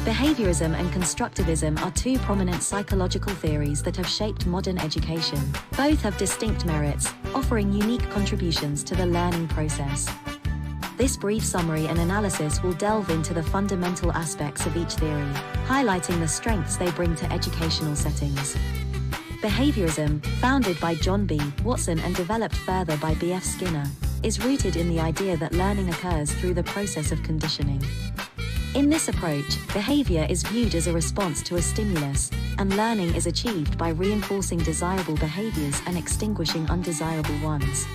Behaviourism and Constructivism are two prominent psychological theories that have shaped modern education. Both have distinct merits, offering unique contributions to the learning process. This brief summary and analysis will delve into the fundamental aspects of each theory, highlighting the strengths they bring to educational settings. Behaviourism, founded by John B. Watson and developed further by B. F. Skinner, is rooted in the idea that learning occurs through the process of conditioning. In this approach, behavior is viewed as a response to a stimulus, and learning is achieved by reinforcing desirable behaviors and extinguishing undesirable ones.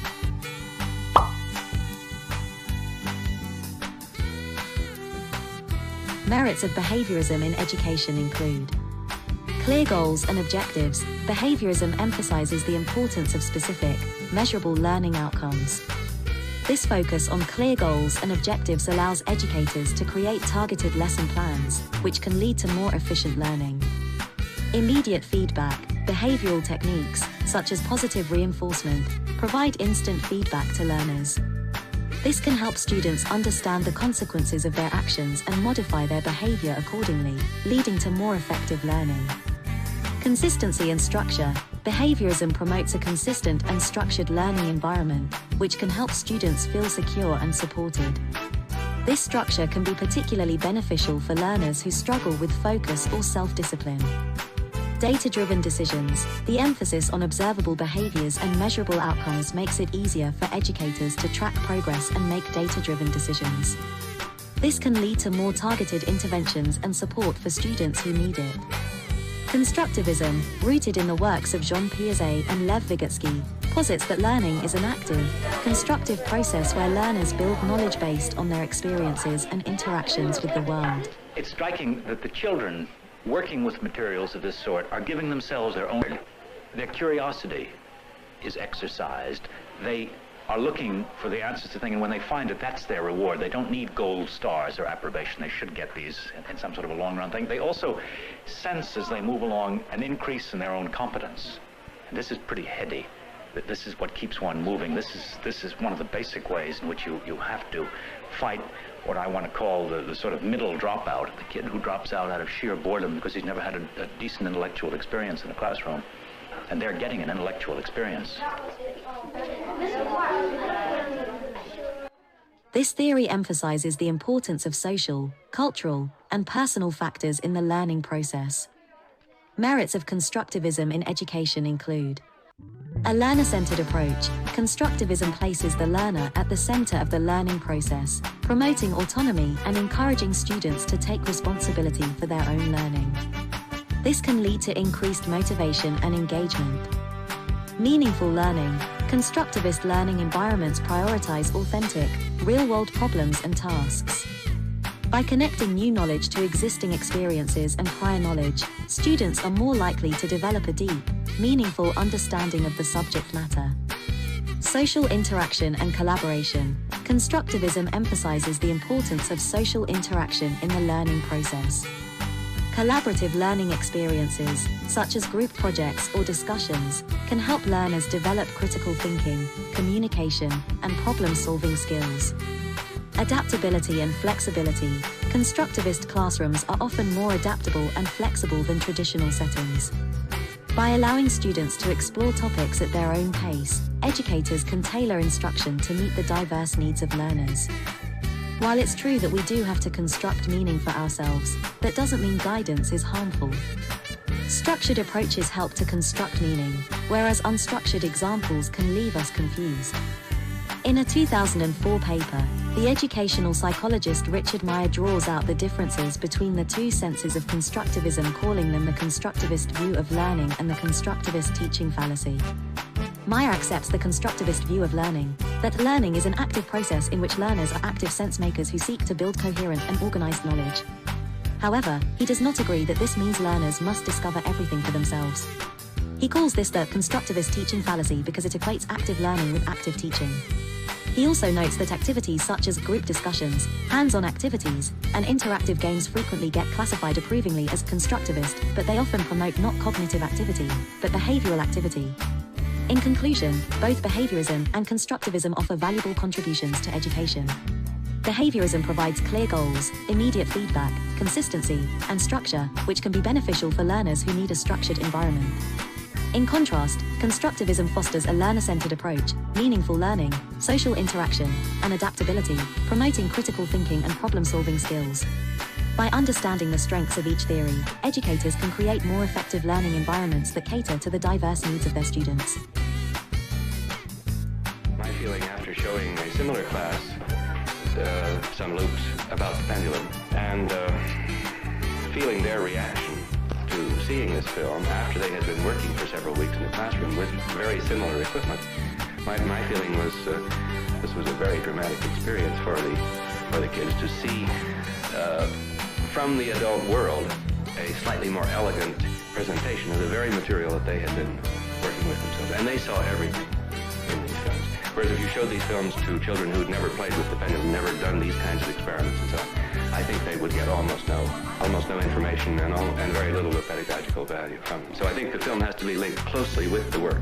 Merits of behaviorism in education include clear goals and objectives. Behaviorism emphasizes the importance of specific, measurable learning outcomes. This focus on clear goals and objectives allows educators to create targeted lesson plans, which can lead to more efficient learning. Immediate feedback. Behavioral techniques, such as positive reinforcement, provide instant feedback to learners. This can help students understand the consequences of their actions and modify their behavior accordingly, leading to more effective learning. Consistency and structure. Behaviorism promotes a consistent and structured learning environment, which can help students feel secure and supported. This structure can be particularly beneficial for learners who struggle with focus or self-discipline. Data-driven decisions. The emphasis on observable behaviors and measurable outcomes makes it easier for educators to track progress and make data-driven decisions. This can lead to more targeted interventions and support for students who need it. Constructivism, rooted in the works of Jean Piaget and Lev Vygotsky, posits that learning is an active, constructive process where learners build knowledge based on their experiences and interactions with the world. It's striking that the children working with materials of this sort are giving themselves their curiosity is exercised. They are looking for the answers to things, and when they find it, that's their reward. They don't need gold stars or approbation. They should get these in some sort of a long-run thing. They also sense, as they move along, an increase in their own competence. And this is pretty heady. This is what keeps one moving. This is one of the basic ways in which you have to fight what I want to call the sort of middle dropout, the kid who drops out of sheer boredom because he's never had a decent intellectual experience in a classroom. And they're getting an intellectual experience. This theory emphasizes the importance of social, cultural, and personal factors in the learning process. Merits of constructivism in education include a learner-centered approach. Constructivism places the learner at the center of the learning process, promoting autonomy and encouraging students to take responsibility for their own learning. This can lead to increased motivation and engagement. Meaningful learning. Constructivist learning environments prioritize authentic, real-world problems and tasks. By connecting new knowledge to existing experiences and prior knowledge, students are more likely to develop a deep, meaningful understanding of the subject matter. Social interaction and collaboration. Constructivism emphasizes the importance of social interaction in the learning process. Collaborative learning experiences, such as group projects or discussions, can help learners develop critical thinking, communication, and problem-solving skills. Adaptability and flexibility. Constructivist classrooms are often more adaptable and flexible than traditional settings. By allowing students to explore topics at their own pace, educators can tailor instruction to meet the diverse needs of learners. While it's true that we do have to construct meaning for ourselves, that doesn't mean guidance is harmful. Structured approaches help to construct meaning, whereas unstructured examples can leave us confused. In a 2004 paper, the educational psychologist Richard Meyer draws out the differences between the two senses of constructivism, calling them the constructivist view of learning and the constructivist teaching fallacy. Meyer accepts the constructivist view of learning, that learning is an active process in which learners are active sense-makers who seek to build coherent and organized knowledge. However, he does not agree that this means learners must discover everything for themselves. He calls this the constructivist teaching fallacy because it equates active learning with active teaching. He also notes that activities such as group discussions, hands-on activities, and interactive games frequently get classified approvingly as constructivist, but they often promote not cognitive activity, but behavioral activity. In conclusion, both behaviorism and constructivism offer valuable contributions to education. Behaviourism provides clear goals, immediate feedback, consistency, and structure, which can be beneficial for learners who need a structured environment. In contrast, constructivism fosters a learner-centered approach, meaningful learning, social interaction, and adaptability, promoting critical thinking and problem-solving skills. By understanding the strengths of each theory, educators can create more effective learning environments that cater to the diverse needs of their students. My feeling after showing a similar class some loops about the pendulum and feeling their reaction to seeing this film after they had been working for several weeks in the classroom with very similar equipment, my feeling was this was a very dramatic experience for the kids to see from the adult world a slightly more elegant presentation of the very material that they had been working with themselves, and they saw everything in these films. Whereas if you showed these films to children who'd never played with the pendulum, never done these kinds of experiments and so on, I think they would get almost no information and very little of pedagogical value from them. So I think the film has to be linked closely with the work.